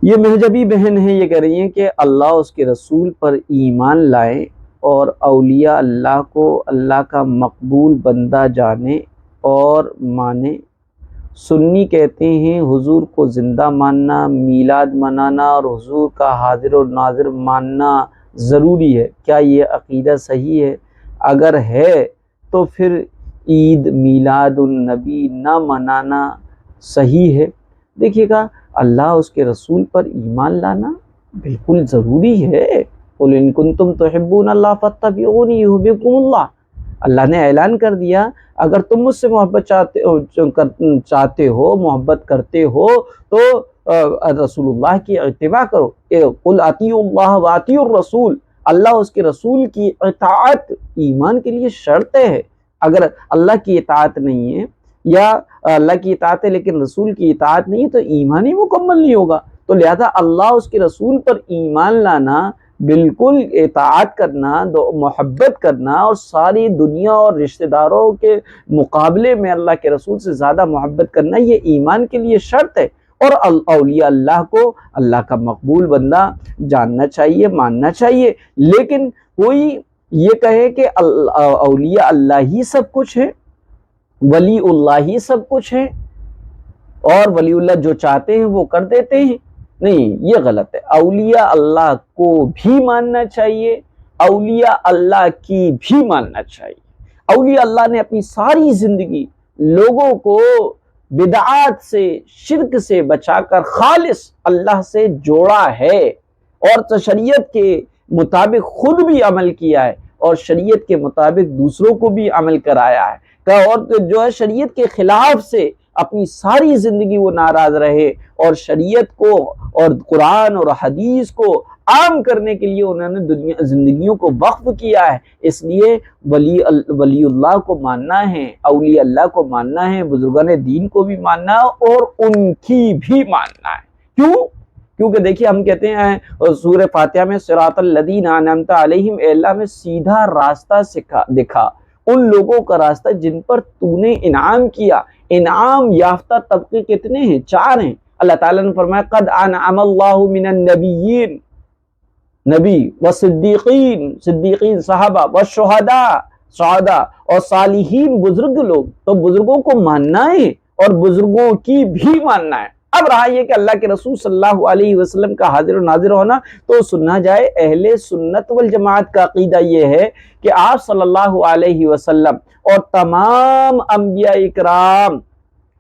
یہ مہجبی بہن ہیں، یہ کہہ رہی ہیں کہ اللہ اس کے رسول پر ایمان لائے اور اولیاء اللہ کو اللہ کا مقبول بندہ جانے اور مانے۔ سنی کہتے ہیں حضور کو زندہ ماننا، میلاد منانا اور حضور کا حاضر و ناظر ماننا ضروری ہے۔ کیا یہ عقیدہ صحیح ہے؟ اگر ہے تو پھر عید میلاد النبی نہ منانا صحیح ہے؟ دیکھیے گا، اللہ اس کے رسول پر ایمان لانا بالکل ضروری ہے۔ قُلْ إِن كُنتُمْ تُحِبُّونَ اللَّهَ فَاتَّبِعُونِي يُحْبِبْكُمُ اللَّهُ۔ اللہ نے اعلان کر دیا اگر تم مجھ سے محبت چاہتے ہو، محبت کرتے ہو تو رسول اللہ کی اتباع کرو۔ قُلْ أَطِیعُوا اللَّهَ وَأَطِیعُوا الرَّسُولَ۔ اللہ اس کے رسول کی اطاعت ایمان کے لیے شرط ہے۔ اگر اللہ کی اطاعت نہیں ہے یا اللہ کی اطاعت ہے لیکن رسول کی اطاعت نہیں ہے تو ایمان ہی مکمل نہیں ہوگا۔ تو لہذا اللہ اس کے رسول پر ایمان لانا، بالکل اطاعت کرنا، محبت کرنا اور ساری دنیا اور رشتہ داروں کے مقابلے میں اللہ کے رسول سے زیادہ محبت کرنا، یہ ایمان کے لیے شرط ہے۔ اور اولیاء اللہ کو اللہ کا مقبول بندہ جاننا چاہیے، ماننا چاہیے۔ لیکن کوئی یہ کہے کہ اولیاء اللہ ہی سب کچھ ہے، ولی اللہ ہی سب کچھ ہے اور ولی اللہ جو چاہتے ہیں وہ کر دیتے ہیں، نہیں، یہ غلط ہے۔ اولیاء اللہ کو بھی ماننا چاہیے، اولیاء اللہ کی بھی ماننا چاہیے۔ اولیاء اللہ نے اپنی ساری زندگی لوگوں کو بدعات سے، شرک سے بچا کر خالص اللہ سے جوڑا ہے، اور شریعت کے مطابق خود بھی عمل کیا ہے اور شریعت کے مطابق دوسروں کو بھی عمل کرایا ہے۔ اور جو ہے شریعت کے خلاف سے اپنی ساری زندگی وہ ناراض رہے اور شریعت کو اور قرآن اور حدیث کو عام کرنے کے لیے انہوں نے زندگیوں کو وقف کیا ہے۔ اس لیے ولی اللہ کو ماننا ہے، اولیاء اللہ کو ماننا ہے، بزرگان دین کو بھی ماننا ہے اور ان کی بھی ماننا ہے۔ کیوں؟ کیونکہ دیکھیے ہم کہتے ہیں سورہ فاتحہ میں صراط الذین انعمت علیہم، اے اللہ میں سیدھا راستہ دکھا ان لوگوں کا راستہ جن پر تو نے انعام کیا۔ انعام یافتہ طبقے کتنے ہیں؟ 4 ہیں۔ اللہ تعالیٰ نے فرمایا قد انعم اللہ من النبیین، نبی، والصدیقین، صدیقین صحابہ، والشہداء، شہداء، اور صالحین، بزرگ لوگ۔ تو بزرگوں کو ماننا ہے اور بزرگوں کی بھی ماننا ہے۔ اب رہا یہ کہ اللہ کے رسول صلی اللہ علیہ وسلم کا حاضر و ناظر ہونا، تو سننا جائے اہل سنت والجماعت کا عقیدہ یہ ہے کہ آپ صلی اللہ علیہ وسلم اور تمام انبیاء اکرام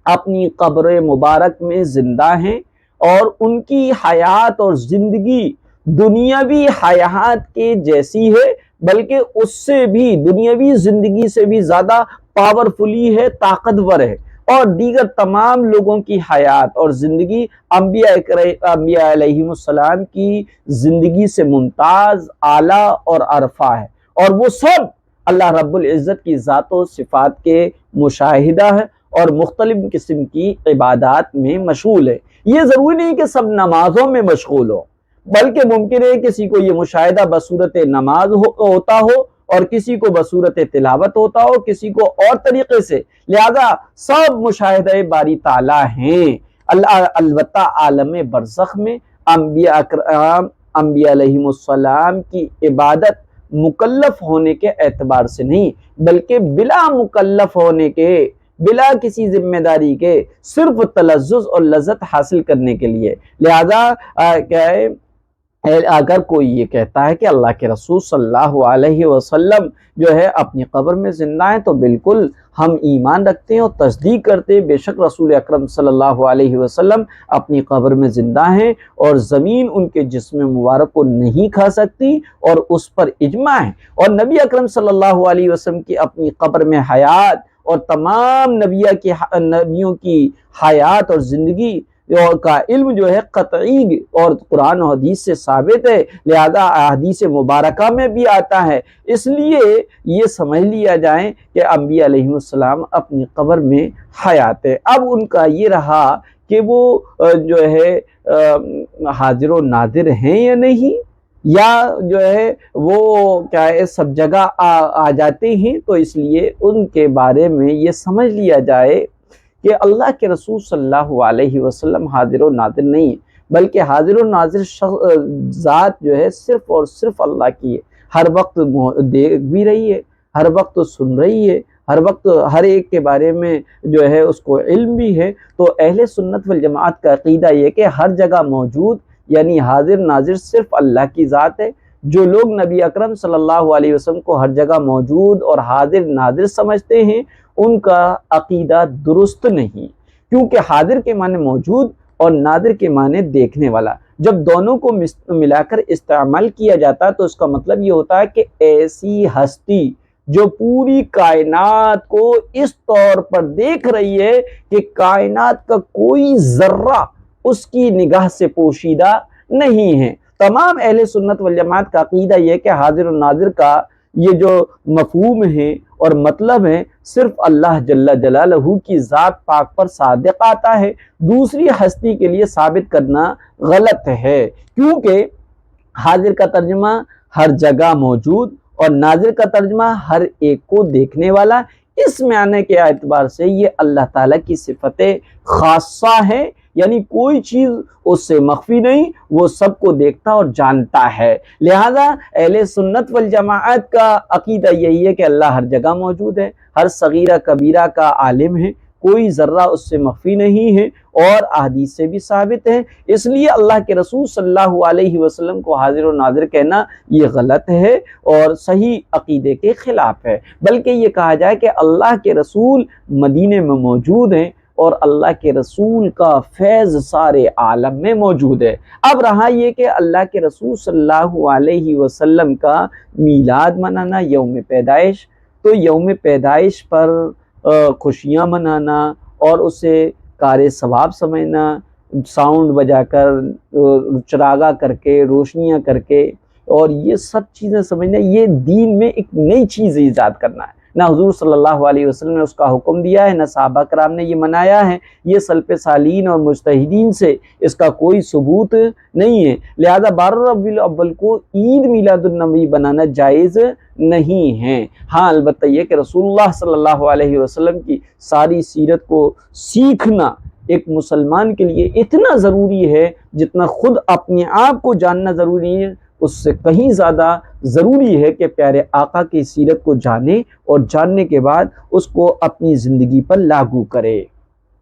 اپنی قبر مبارک میں زندہ ہیں، اور ان کی حیات اور زندگی دنیاوی حیات کے جیسی ہے، بلکہ اس سے بھی دنیاوی زندگی سے بھی زیادہ پاورفلی ہے، طاقتور ہے، اور دیگر تمام لوگوں کی حیات اور زندگی انبیاء علیہ السلام کی زندگی سے ممتاز، اعلیٰ اور عرفہ ہے، اور وہ سب اللہ رب العزت کی ذات و صفات کے مشاہدہ ہے اور مختلف قسم کی عبادات میں مشغول ہے۔ یہ ضروری نہیں کہ سب نمازوں میں مشغول ہو، بلکہ ممکن ہے کسی کو یہ مشاہدہ بصورت نماز ہوتا ہو اور کسی کو بصورت تلاوت ہوتا ہو، کسی کو اور طریقے سے، لہذا سب مشاہدہ باری تعالیٰ ہیں۔ البتہ عالم برزخ میں انبیاء اکرام، انبیاء علیہ السلام کی عبادت مکلف ہونے کے اعتبار سے نہیں، بلکہ بلا مکلف ہونے کے، بلا کسی ذمہ داری کے، صرف تلذذ اور لذت حاصل کرنے کے لیے۔ لہذا کیا ہے، اگر کوئی یہ کہتا ہے کہ اللہ کے رسول صلی اللہ علیہ وسلم جو ہے اپنی قبر میں زندہ ہیں، تو بالکل ہم ایمان رکھتے ہیں اور تصدیق کرتے ہیں، بے شک رسول اکرم صلی اللہ علیہ وسلم اپنی قبر میں زندہ ہیں اور زمین ان کے جسم مبارک کو نہیں کھا سکتی، اور اس پر اجماع ہے۔ اور نبی اکرم صلی اللہ علیہ وسلم کی اپنی قبر میں حیات اور تمام نبیوں کی حیات اور زندگی کا علم جو ہے قطعی اور قرآن و حدیث سے ثابت ہے، لہذا احادیث مبارکہ میں بھی آتا ہے۔ اس لیے یہ سمجھ لیا جائے کہ انبیاء علیہ السلام اپنی قبر میں حیات ہے۔ اب ان کا یہ رہا کہ وہ جو ہے حاضر و ناظر ہیں یا نہیں، یا جو ہے وہ کیا ہے سب جگہ آ جاتے ہیں، تو اس لیے ان کے بارے میں یہ سمجھ لیا جائے کہ اللہ کے رسول صلی اللہ علیہ وسلم حاضر و ناظر نہیں ہے، بلکہ حاضر و ناظر ذات جو ہے صرف اور صرف اللہ کی ہے، ہر وقت دیکھ بھی رہی ہے، ہر وقت سن رہی ہے، ہر وقت ہر ایک کے بارے میں جو ہے اس کو علم بھی ہے۔ تو اہل سنت والجماعت کا عقیدہ یہ کہ ہر جگہ موجود یعنی حاضر ناظر صرف اللہ کی ذات ہے۔ جو لوگ نبی اکرم صلی اللہ علیہ وسلم کو ہر جگہ موجود اور حاضر ناظر سمجھتے ہیں ان کا عقیدہ درست نہیں، کیونکہ حاضر کے معنی موجود اور ناظر کے معنی دیکھنے والا۔ جب دونوں کو ملا کر استعمال کیا جاتا ہے تو اس کا مطلب یہ ہوتا ہے کہ ایسی ہستی جو پوری کائنات کو اس طور پر دیکھ رہی ہے کہ کائنات کا کوئی ذرہ اس کی نگاہ سے پوشیدہ نہیں ہے۔ تمام اہل سنت والجماعت کا عقیدہ یہ کہ حاضر و ناظر کا یہ جو مفہوم ہے اور مطلب ہے صرف اللہ جل جلالہ کی ذات پاک پر صادق آتا ہے، دوسری ہستی کے لیے ثابت کرنا غلط ہے، کیونکہ حاضر کا ترجمہ ہر جگہ موجود اور ناظر کا ترجمہ ہر ایک کو دیکھنے والا، اس معنی کے اعتبار سے یہ اللہ تعالیٰ کی صفت خاصہ ہے، یعنی کوئی چیز اس سے مخفی نہیں، وہ سب کو دیکھتا اور جانتا ہے۔ لہذا اہل سنت والجماعت کا عقیدہ یہی ہے کہ اللہ ہر جگہ موجود ہے، ہر صغیرہ کبیرہ کا عالم ہے، کوئی ذرہ اس سے مخفی نہیں ہے، اور احادیث سے بھی ثابت ہے۔ اس لیے اللہ کے رسول صلی اللہ علیہ وسلم کو حاضر و ناظر کہنا یہ غلط ہے اور صحیح عقیدے کے خلاف ہے، بلکہ یہ کہا جائے کہ اللہ کے رسول مدینے میں موجود ہیں اور اللہ کے رسول کا فیض سارے عالم میں موجود ہے۔ اب رہا یہ کہ اللہ کے رسول صلی اللہ علیہ وسلم کا میلاد منانا، یوم پیدائش، تو یوم پیدائش پر خوشیاں منانا اور اسے کار ثواب سمجھنا، ساؤنڈ بجا کر، چراغاں کر کے، روشنیاں کر کے، اور یہ سب چیزیں سمجھنا، یہ دین میں ایک نئی چیز ایجاد کرنا ہے۔ نہ حضور صلی اللہ علیہ وسلم نے اس کا حکم دیا ہے، نہ صحابہ کرام نے یہ منایا ہے، یہ سلف صالحین اور مجتہدین سے اس کا کوئی ثبوت نہیں ہے۔ لہذا 12 ربیع الاول کو عید میلاد النبی بنانا جائز نہیں ہے۔ ہاں البتہ یہ کہ رسول اللہ صلی اللہ علیہ وسلم کی ساری سیرت کو سیکھنا ایک مسلمان کے لیے اتنا ضروری ہے جتنا خود اپنے آپ کو جاننا ضروری ہے، اس سے کہیں زیادہ ضروری ہے کہ پیارے آقا کی سیرت کو جانے اور جاننے کے بعد اس کو اپنی زندگی پر لاگو کرے۔